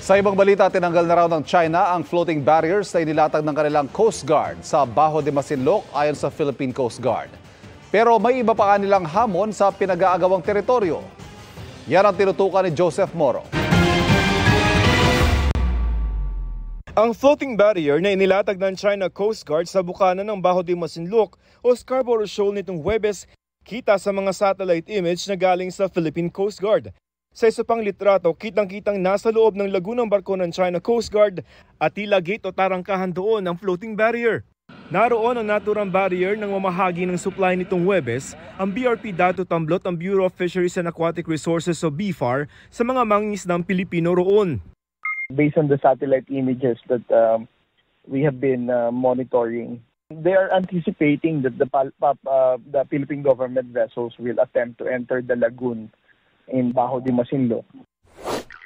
Sa ibang balita, tinanggal na raw ng China ang floating barriers na inilatag ng kanilang Coast Guard sa Bajo de Masinloc ayon sa Philippine Coast Guard. Pero may iba pa kanilang hamon sa pinag-aagawang teritoryo. Yan ang tinutukan ni Joseph Moro. Ang floating barrier na inilatag ng China Coast Guard sa bukana ng Bajo de Masinloc o Scarborough Shoal nitong Huwebes, kita sa mga satellite image na galing sa Philippine Coast Guard. Sa isa pang litrato, kitang-kitang nasa loob ng lagunang barko ng China Coast Guard at tila gate o tarangkahan doon ang floating barrier. Naroon ang naturang barrier ng mamahagi ng supply nitong Huwebes, ang BRP Dato Tamblot ang Bureau of Fisheries and Aquatic Resources o BFAR sa mga mangingisdang Pilipino roon. Based on the satellite images that we have been monitoring, they are anticipating that the Philippine government vessels will attempt to enter the lagoon in Bajo de Masinloc.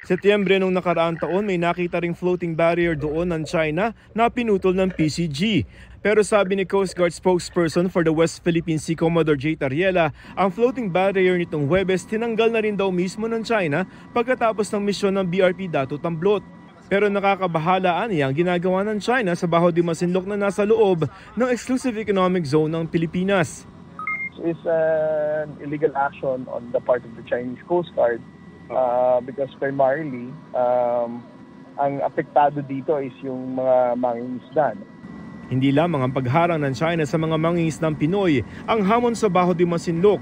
Setyembre nung nakaraang taon, may nakita ring floating barrier doon ng China na pinutol ng PCG. Pero sabi ni Coast Guard spokesperson for the West Philippine Sea, Commodore J. Tariela, ang floating barrier nitong Huwebes tinanggal na rin daw mismo ng China pagkatapos ng misyon ng BRP Dato Tamblot. Pero nakakabahalaan niya ang ginagawa ng China sa Bajo de Masinloc na nasa loob ng Exclusive Economic Zone ng Pilipinas. Is an illegal action on the part of the Chinese Coast Guard because primarily ang apektado dito is yung mga mangingisda. Hindi lamang ang pagharang ng China sa mga mangingisdang Pinoy ang hamon sa Bajo de Masinloc.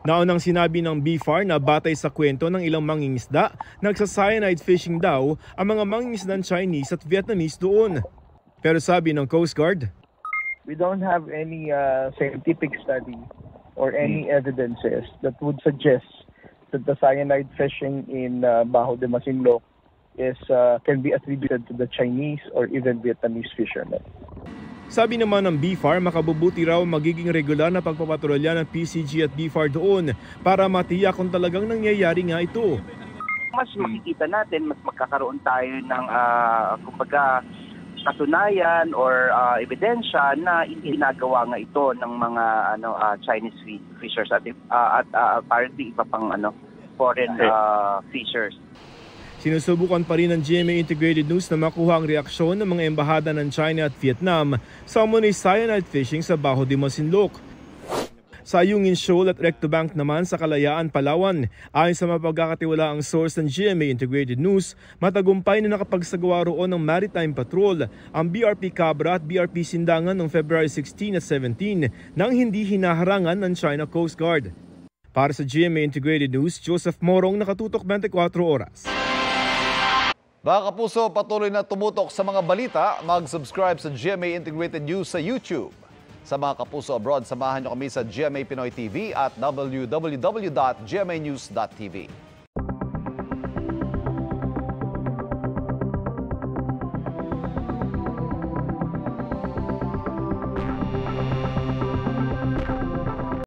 Naunang sinabi ng BFAR na batay sa kwento ng ilang mangingisda, nagsa-cyanide fishing daw ang mga mangingisdang Chinese at Vietnamese doon. Pero sabi ng Coast Guard, we don't have any scientific study or any evidences that would suggest that the cyanide fishing in Bajo de Masinloc can be attributed to the Chinese or even Vietnamese fishermen. Sabi naman ng BFAR, makabubuti raw magiging regular na pagpapatrolya ng PCG at BFAR doon para matiyak kung talagang nangyayari nga ito. Mas makikita natin, mas magkakaroon tayo ng kumbaga katunayan or ebidensya na ginagawa nga ito ng mga Chinese fishers at apparently iba pang foreign fishers. Sinusubukan pa rin ng GMA Integrated News na makuha ang reaksyon ng mga embahada ng China at Vietnam sa umano'y cyanide fishing sa Bajo de Masinloc. Sa Ayungin Shoal at Rectobank naman sa Kalayaan, Palawan, ayon sa mapagkakatiwalaang source ng GMA Integrated News, matagumpay na nakapagsagawa roon ng maritime patrol ang BRP Cabra at BRP Sindangan noong February 16 at 17 nang hindi hinaharangan ng China Coast Guard. Para sa GMA Integrated News, Joseph Morong, nakatutok 24 oras. Mga kapuso, patuloy na tumutok sa mga balita. Mag-subscribe sa GMA Integrated News sa YouTube. Sa mga kapuso abroad, samahan niyo kami sa GMA Pinoy TV at www.gmanews.tv.